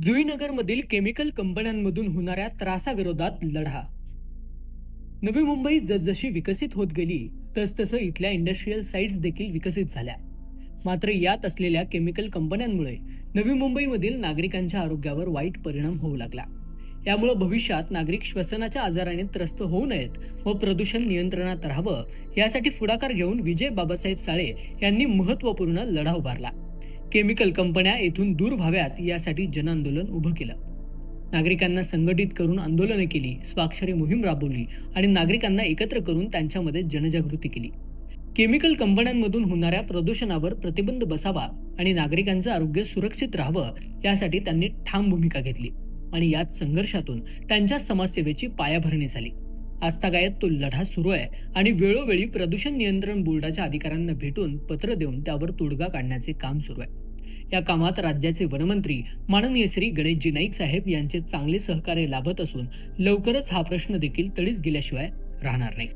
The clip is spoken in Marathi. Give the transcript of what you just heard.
जुईनगरमधील केमिकल कंपन्यांमधून होणाऱ्या त्रासाविरोधात लढा. नवी मुंबई जसजशी विकसित होत गेली तसतसं इथल्या इंडस्ट्रीयल साइट्स देखील विकसित झाल्या. मात्र यात असलेल्या केमिकल कंपन्यांमुळे नवी मुंबईमधील नागरिकांच्या आरोग्यावर वाईट परिणाम होऊ लागला. यामुळे भविष्यात नागरिक श्वसनाच्या आजाराने त्रस्त होऊ नयेत व प्रदूषण नियंत्रणात राहावं यासाठी पुढाकार घेऊन विजय बाबासाहेब साळे यांनी महत्त्वपूर्ण लढा उभारला. केमिकल कंपन्या येथून दूर व्हाव्यात यासाठी जनआंदोलन उभं केलं. नागरिकांना संघटित करून आंदोलनं केली, स्वाक्षरी मोहीम राबवली आणि नागरिकांना एकत्र करून त्यांच्यामध्ये जनजागृती केली. केमिकल कंपन्यांमधून होणाऱ्या प्रदूषणावर प्रतिबंध बसावा आणि नागरिकांचं आरोग्य सुरक्षित राहावं यासाठी त्यांनी ठाम भूमिका घेतली आणि याच संघर्षातून त्यांच्या समाजसेवेची पायाभरणी झाली. आजतागायत तो लढा सुरू आहे आणि वेळोवेळी प्रदूषण नियंत्रण बोर्डाच्या अधिकाऱ्यांना भेटून पत्र देऊन त्यावर तोडगा काढण्याचे काम सुरू आहे. या कामात राज्याचे वनमंत्री माननीय श्री गणेशजी नाईक साहेब यांचे चांगले सहकार्य लाभत असून लवकरच हा प्रश्न देखील तडीस गेल्याशिवाय राहणार नाही.